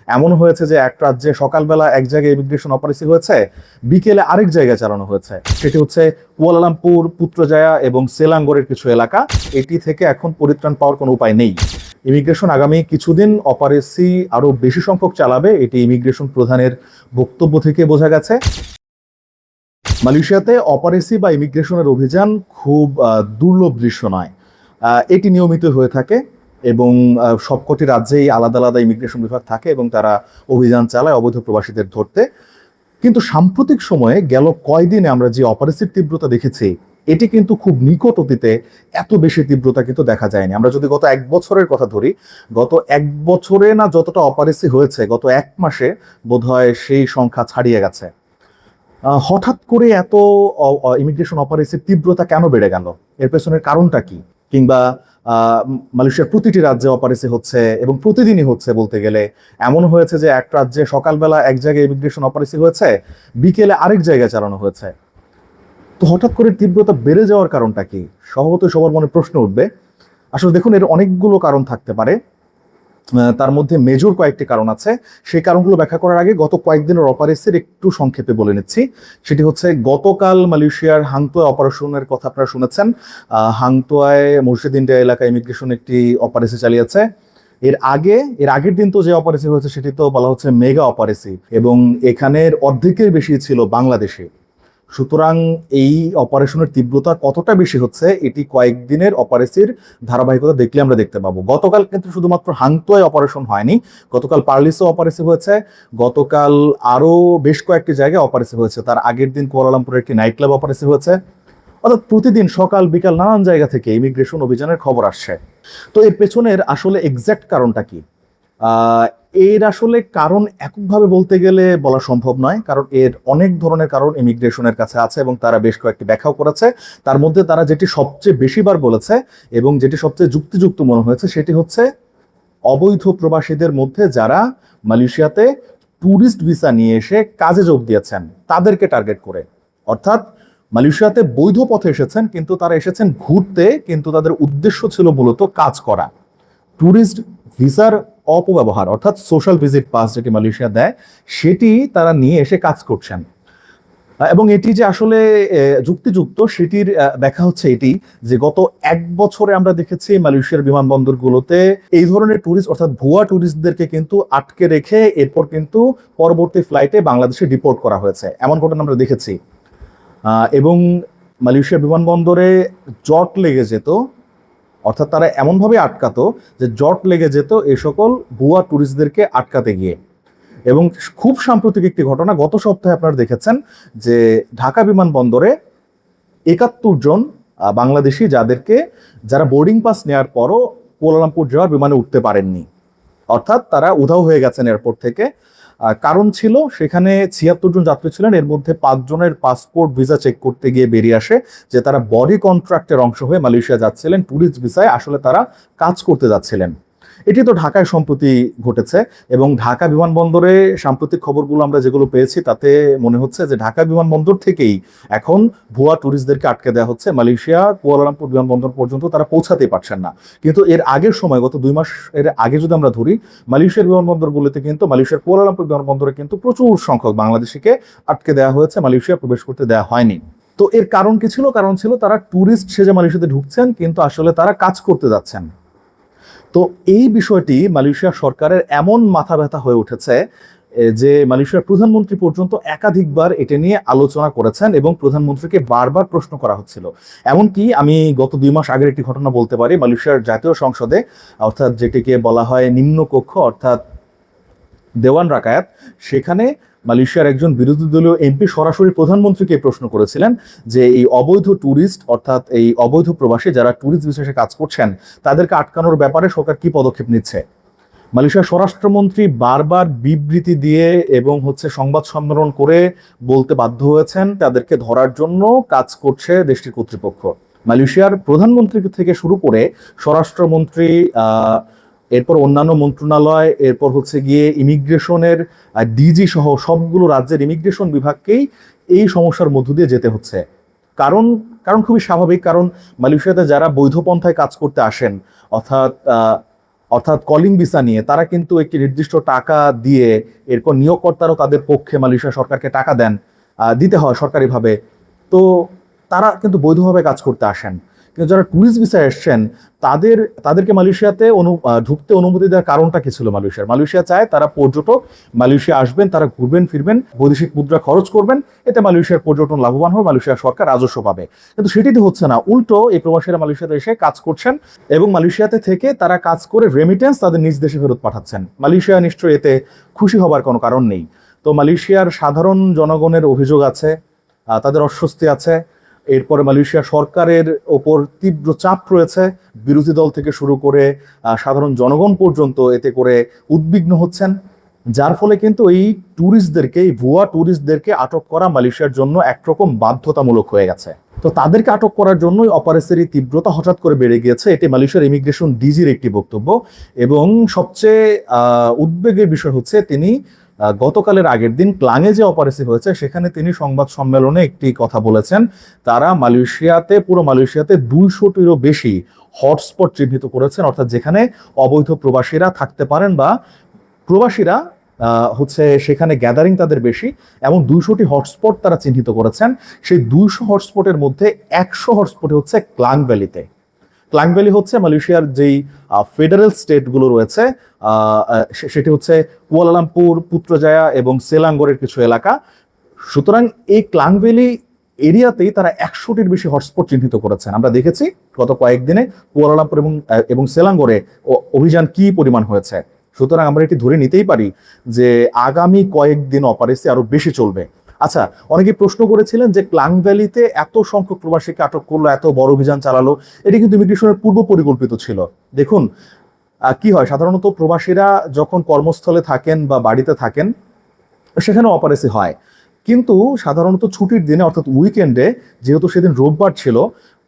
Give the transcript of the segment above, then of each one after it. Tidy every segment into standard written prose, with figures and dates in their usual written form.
এমন হয়েছে যে এক রাজ্যে সকালবেলা এক জায়গায় ইমিগ্রেশন অপারেশন হয়েছে, বিকেলে আরেক জায়গায় চালানো হয়েছে। সেটি হচ্ছে কুয়ালালামপুর, পুত্রজায়া এবং সেলাঙ্গরের কিছু এলাকা। এটি থেকে এখন পরিত্রাণ পাওয়ার কোনো উপায় নেই। ইমিগ্রেশন আগামী কিছুদিন অপারেসি আরো বেশি সংখ্যক চালাবে, এটি ইমিগ্রেশন প্রধানের বক্তব্য থেকে বোঝা গেছে। মালয়েশিয়াতে অপারেসি বা ইমিগ্রেশনের অভিযান খুব দুর্লভ দৃশ্য নয়। এটি নিয়মিত হয়ে থাকে এবং সবকটি রাজ্যেই আলাদা আলাদা ইমিগ্রেশন বিভাগ থাকে এবং তারা অভিযান চালায় অবৈধ প্রবাসীদের ধরতে। কিন্তু সাম্প্রতিক সময়ে গেল কয়দিনে আমরা যে অপারেসির তীব্রতা দেখেছি, এটি কিন্তু খুব নিকট অতীতে এত বেশি তীব্রতা কিন্তু দেখা যায়নি। আমরা যদি গত এক বছরের কথা ধরি, গত এক বছরে না যতটা অপারেসি হয়েছে, গত এক মাসে বোধহয় সেই সংখ্যা ছাড়িয়ে গেছে। হঠাৎ করে এত ইমিগ্রেশন অপারেসির তীব্রতা কেন বেড়ে গেল? এর পেছনের কারণটা কি? কিংবা মালয়েশিয়ার প্রতিটি রাজ্যে অপারেসি হচ্ছে এবং প্রতিদিনই হচ্ছে বলতে গেলে। এমন হয়েছে যে এক রাজ্যে সকালবেলা এক জায়গায় ইমিগ্রেশন অপারেসি হয়েছে, বিকেলে আরেক জায়গায় চালানো হয়েছে। তো হঠাৎ করে তীব্রতা বেড়ে যাওয়ার কারণটা কি? স্বভাবতই সবার মনে প্রশ্ন উঠবে। আসলে দেখুন, এর অনেকগুলো কারণ থাকতে পারে। তার মধ্যে মেজর কয়েকটি কারণ আছে। সেই কারণগুলো ব্যাখ্যা করার আগে গত কয়েকদিনের অপারেসির একটু সংক্ষেপে বলে নিচ্ছি। সেটি হচ্ছে, গতকাল মালয়েশিয়ার হাংতোয়া অপারেশনের কথা আপনারা শুনেছেন। হাংতোয়ায় মসজিদ ইন্ডিয়া এলাকায় ইমিগ্রেশন একটি অপারেসি চালিয়েছে। এর আগের দিন তো যে অপারেসি হয়েছে সেটি তো বলা হচ্ছে মেগা অপারেসি, এবং এখানের অর্ধেকের বেশি ছিল বাংলাদেশে। সুতরাং এই অপারেশনের তীব্রতা কতটা বেশি হচ্ছে, এটি কয়েকদিনের অপারেসির ধারাবাহিকতা দেখলে আমরা দেখতে পাবো। গতকাল কিন্তু শুধুমাত্র হাংতোয় অপারেশন হয়নি, গতকাল পার্লিসও অপারেসি হয়েছে, গতকাল আরো বেশ কয়েকটি জায়গায় অপারেসি হয়েছে। তার আগের দিন কুয়ালালামপুরের একটি নাইট ক্লাব অপারেসি হয়েছে। অর্থাৎ প্রতিদিন সকাল বিকাল নানান জায়গা থেকে ইমিগ্রেশন অভিযানের খবর আসছে। তো এর পেছনের আসলে এক্সাক্ট কারণটা কি? এর আসলে কারণ এককভাবে বলতে গেলে বলা সম্ভব নয়, কারণ এর অনেক ধরনের কারণ ইমিগ্রেশনের কাছে আছে এবং তারা বেশ কয়েকটি ব্যাখ্যাও করেছে। তার মধ্যে তারা যেটি সবচেয়ে বেশিবার বলেছে এবং যেটি সবচেয়ে যুক্তিযুক্ত মনে হয়েছে, সেটি হচ্ছে অবৈধ প্রবাসীদের মধ্যে যারা মালয়েশিয়াতে ট্যুরিস্ট ভিসা নিয়ে এসে কাজে যোগ দিয়েছেন তাদেরকে টার্গেট করে। অর্থাৎ মালয়েশিয়াতে বৈধ পথে এসেছেন, কিন্তু তারা এসেছেন ঘুরতে, কিন্তু তাদের উদ্দেশ্য ছিল মূলত কাজ করা। ট্যুরিস্ট ভিসার অপব্যবহার, অর্থাৎ সোশ্যাল ভিজিট পাস যেটি মালয়েশিয়া দেয়, সেটি তারা নিয়ে এসে কাজ করছেন। এবং এটি যে আসলে যুক্তিযুক্ত সেটির ব্যাখ্যা হচ্ছে এটি যে গত এক বছরে আমরা দেখেছি মালয়েশিয়ার বিমানবন্দরগুলোতে এই ধরনের ট্যুরিস্ট, অর্থাৎ ভুয়া ট্যুরিস্টদেরকে কিন্তু আটকে রেখে এরপর কিন্তু পরবর্তী ফ্লাইটে বাংলাদেশে ডিপোর্ট করা হয়েছে, এমন ঘটনা আমরা দেখেছি। এবং মালয়েশিয়ার বিমানবন্দরে জট লেগে যেত, অর্থাৎ তারা এমনভাবে আটকাতো যে জট লেগে যেত এই সকল ভুয়া ট্যুরিস্টদেরকে আটকাতে গিয়ে। এবং খুব সাম্প্রতিক একটি ঘটনা, গত সপ্তাহে আপনারা দেখেছেন যে ঢাকা বিমানবন্দরে ৭১ জন বাংলাদেশি যারা বোর্ডিং পাস নেওয়ার পরও কুয়ালালামপুর যাওয়ার বিমানে উঠতে পারেননি, অর্থাৎ তারা উধাও হয়ে গেছেন এয়ারপোর্ট থেকে। কারণ ছিল, সেখানে ৭৬ জন যাত্রী ছিলেন, এর মধ্যে ৫ জনের পাসপোর্ট ভিসা চেক করতে গিয়ে বেরিয়ে আসে যে তারা বডি কন্ট্রাক্টের অংশ হয়ে মালয়েশিয়া যাচ্ছিলেন, ট্যুরিস্ট ভিসায় আসলে তারা কাজ করতে যাচ্ছিলেন। এটি তো ঢাকায় সম্প্রতি ঘটেছে। এবং ঢাকা বিমানবন্দরে সাম্প্রতিক খবরগুলো আমরা যেগুলো পেয়েছি তাতে মনে হচ্ছে যে ঢাকা বিমানবন্দর থেকেই এখন ভুয়া ট্যুরিস্টদেরকে আটকে দেওয়া হচ্ছে। মালয়েশিয়া কুয়ালালামপুর বিমানবন্দর পর্যন্ত তারা পৌঁছাতেই পারছেন না। কিন্তু এর আগের সময়, গত ২ মাস এর আগে যদি আমরা ধরি, মালয়েশিয়ার বিমানবন্দরগুলোতে কিন্তু, মালয়েশিয়ার কুয়ালালামপুর বিমানবন্দরে কিন্তু প্রচুর সংখ্যক বাংলাদেশিকে আটকে দেওয়া হয়েছে, মালয়েশিয়া প্রবেশ করতে দেওয়া হয়নি। তো এর কারণ কি ছিল? কারণ ছিল তারা ট্যুরিস্ট সেজে মালয়েশিয়াতে ঢুকছেন, কিন্তু আসলে তারা কাজ করতে যাচ্ছেন। তো এই বিষয়টি মালয়েশিয়া সরকারের এমন মাথা ব্যথা হয়ে উঠেছে যে মালয়েশিয়ার প্রধানমন্ত্রী পর্যন্ত একাধিকবার এটা নিয়ে আলোচনা করেছেন এবং প্রধানমন্ত্রীকে বারবার প্রশ্ন করা হচ্ছিল। এমনকি আমি গত ২ মাস আগের একটি ঘটনা বলতে পারি। মালয়েশিয়ার জাতীয় সংসদে, অর্থাৎ যেটিকে বলা হয় নিম্নকক্ষ, অর্থাৎ দেওয়ান রাকায়াত, সেখানে মালয়েশিয়ার একজন বিরোধী দলীয় এমপি সরাসরি প্রধানমন্ত্রীকে প্রশ্ন করেছিলেন যে এই অবৈধ ট্যুরিস্ট, অর্থাৎ এই অবৈধ প্রবাসী যারা ট্যুরিস্ট বিশেষে কাজ করছেন, তাদেরকে আটকানোর ব্যাপারে সরকার কি পদক্ষেপ নিচ্ছে। মালয়েশিয়ার স্বরাষ্ট্রমন্ত্রী বারবার বিবৃতি দিয়ে এবং সংবাদ সম্মেলন করে বলতে বাধ্য হয়েছেন তাদেরকে ধরার জন্য কাজ করছে দেশটির কর্তৃপক্ষ। মালয়েশিয়ার প্রধানমন্ত্রী থেকে শুরু করে স্বরাষ্ট্রমন্ত্রী, এরপর অন্যান্য মন্ত্রণালয়, এরপর গিয়ে ইমিগ্রেশনের ডিজি সহ সবগুলো রাজ্যের ইমিগ্রেশন বিভাগকেই এই সমস্যার মধ্য দিয়ে যেতে হচ্ছে। কারণ খুবই স্বাভাবিক, কারণ মালয়েশিয়াতে যারা বৈধ পন্থায় কাজ করতে আসেন, অর্থাৎ অর্থাৎ কলিং ভিসা নিয়ে তারা কিন্তু একটি নির্দিষ্ট টাকা দিয়ে, এরপর নিয়োগকর্তারাও তাদের পক্ষে মালয়েশিয়া সরকারকে টাকা দেন, দিতে হয় সরকারিভাবে। তো তারা কিন্তু বৈধভাবে কাজ করতে আসেন। কিন্তু যারা ট্যুরিস্ট ভিসায় এসছেন তাদেরকে মালয়েশিয়াতে ঢুকতে অনুমতি দেওয়ার কারণটা কি ছিল? মালয়েশিয়া চায় তারা পর্যটক মালয়েশিয়া আসবেন, তারা ঘুরবেন ফিরবেন, বৈদেশিক মুদ্রা খরচ করবেন, এতে মালয়েশিয়ার পর্যটন লাভবান হবে, মালয়েশিয়ার সরকার রাজস্ব পাবে। কিন্তু সেটি তো হচ্ছে না, উল্টো এই প্রবাসীরা মালয়েশিয়াতে এসে কাজ করছেন এবং মালয়েশিয়াতে থেকে তারা কাজ করে রেমিটেন্স তাদের নিজ দেশে ফেরত পাঠাচ্ছেন। মালয়েশিয়া নিশ্চয়ই এতে খুশি হবার কোনো কারণ নেই। তো মালয়েশিয়ার সাধারণ জনগণের অভিযোগ আছে, তাদের অস্বস্তি আছে। এরপরে মালয়েশিয়া সরকারের ওপর তীব্র চাপ রয়েছে, বিরোধী দল থেকে শুরু করে সাধারণ জনগণ পর্যন্ত এতে করে উদ্বিগ্ন হচ্ছেন, যার ফলে কিন্তু এই ভুয়া ট্যুরিস্টদেরকে আটক করা মালয়েশিয়ার জন্য একরকম বাধ্যতামূলক হয়ে গেছে। তো তাদেরকে আটক করার জন্যই অপারেশনের এই তীব্রতা হঠাৎ করে বেড়ে গিয়েছে, এটি মালয়েশিয়ার ইমিগ্রেশন ডিজির একটি বক্তব্য। এবং সবচেয়ে উদ্বেগের বিষয় হচ্ছে তিনি গতকালের আগের দিন ক্লাঙে যে অপারেশন হয়েছে সেখানে তিনি সংবাদ সম্মেলনে একটি কথা বলেছেন। তারা পুরো মালয়েশিয়াতে 200টিরও বেশি হটস্পট চিহ্নিত করেছেন, অর্থাৎ যেখানে অবৈধ প্রবাসীরা থাকতে পারেন বা প্রবাসীরা সেখানে গ্যাদারিং তাদের বেশি, এমন 200টি হটস্পট তারা চিহ্নিত করেছেন। সেই 200 হটস্পটের মধ্যে 100 হটস্পট হচ্ছে ক্লাং ভ্যালিতে। ক্লাং ভ্যালি হচ্ছে মালয়েশিয়ার যেই ফেডারেল স্টেটগুলো রয়েছে, সেটি হচ্ছে কুয়ালালামপুর, পুত্রজায়া এবং সেলাঙ্গরের কিছু এলাকা। সুতরাং এই ক্লাং ভ্যালি এরিয়াতেই তারা 100টির বেশি হটস্পট চিহ্নিত করেছেন। আমরা দেখেছি গত কয়েকদিনে কুয়ালালামপুর এবং সেলাঙ্গরে অভিযান কি পরিমাণ হয়েছে। সুতরাং আমরা এটি ধরে নিতেই পারি যে আগামী কয়েকদিন অপারেশন আরো বেশি চলবে। আচ্ছা, অনেকে প্রশ্ন করেছিলেন যে ক্লাং ভ্যালিতে এত সংখ্যক প্রবাসীকে আটক করলো, এত বড় অভিযান চালালো, এটি কিন্তু ইমিগ্রেশনের পূর্ব পরিকল্পিত ছিল। দেখুন কি হয়, সাধারণত প্রবাসীরা যখন কর্মস্থলে থাকেন বা বাড়িতে থাকেন সেখানে অপারেশন হয়, কিন্তু সাধারণত ছুটির দিনে অর্থাৎ উইকেন্ডে, যেহেতু সেদিন রোববার ছিল,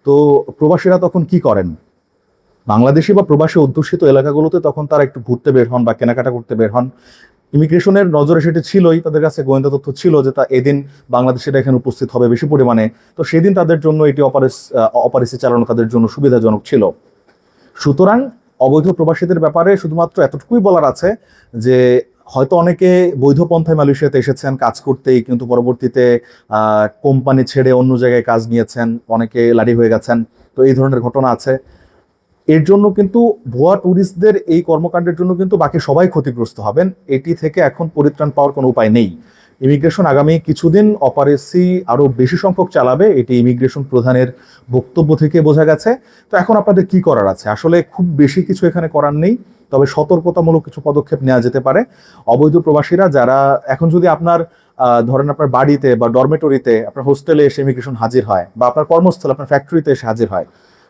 তো প্রবাসীরা তখন কি করেন, বাংলাদেশি বা প্রবাসী অধ্যুষিত এলাকাগুলোতে তখন তারা একটু ঘুরতে বের হন বা কেনাকাটা করতে বের হন। ইমিগ্রেশনের নজরে সেটি ছিলই, তাদের কাছে গোয়েন্দা তথ্য ছিল যে এদিন বাংলাদেশিরা এখানে উপস্থিত হবে বেশি পরিমাণে। তো সেদিন তাদের জন্য এটি অপারেশন চালানো তাদের জন্য সুবিধাজনক ছিল। সুতরাং অবৈধ প্রবাসীদের ব্যাপারে শুধুমাত্র এতটুকুই বলার আছে যে হয়তো অনেকে বৈধ পন্থায় মালয়েশিয়াতে এসেছেন কাজ করতেই, কিন্তু পরবর্তীতে কোম্পানি ছেড়ে অন্য জায়গায় কাজ নিয়েছেন, অনেকে লাড়ি হয়ে গেছেন। তো এই ধরনের ঘটনা আছে। এর জন্য কিন্তু ভুয়া ট্যুরিস্টদের এই কর্মকাণ্ডের জন্য কিন্তু বাকি সবাই ক্ষতিগ্রস্ত হবেন। এটি থেকে এখন পরিত্রাণ পাওয়ার কোনো উপায় নেই। ইমিগ্রেশন আগামী কিছুদিন অপারেশন আরো বেশি সংখ্যক চালাবে, এটি ইমিগ্রেশন প্রধানের বক্তব্য থেকে বোঝা গেছে। তো এখন আপনাদের কি করার আছে? আসলে খুব বেশি কিছু এখানে করার নেই, তবে সতর্কতামূলক কিছু পদক্ষেপ নেওয়া যেতে পারে। অবৈধ প্রবাসীরা যারা এখন যদি আপনার ধরেন আপনার বাড়িতে বা ডরমেটরিতে, আপনার হোস্টেলে এসে ইমিগ্রেশন হাজির হয়, বা আপনার কর্মস্থলে আপনার ফ্যাক্টরিতে এসে হাজির হয়,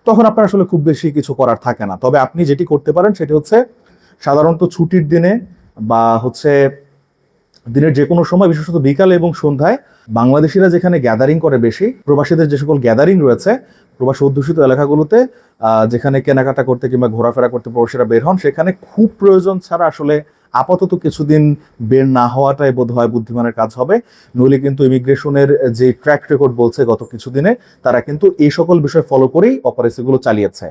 তখন আপনার আসলে খুব বেশি কিছু করার থাকে না। তবে আপনি যেটি করতে পারেন সেটি হচ্ছে সাধারণত ছুটির দিনে বা দিনের যে কোনো সময়, বিশেষত বিকালে এবং সন্ধ্যায় বাংলাদেশিরা যেখানে গ্যাদারিং করে বেশি, প্রবাসীদের যে সকল গ্যাদারিং রয়েছে প্রবাসী অধ্যুষিত এলাকাগুলোতে, যেখানে কেনাকাটা করতে কিংবা ঘোরাফেরা করতে প্রবাসীরা বের হন, সেখানে খুব প্রয়োজন ছাড়া আসলে আপাতত কিছুদিন বের না হওয়াটাই বোধ হয় বুদ্ধিমানের কাজ হবে। নইলে কিন্তু ইমিগ্রেশনের যে ট্র্যাক রেকর্ড বলছে গত কিছুদিনে, তারা কিন্তু এই সকল বিষয় ফলো করেই অপারেশনগুলো চালিয়েছে।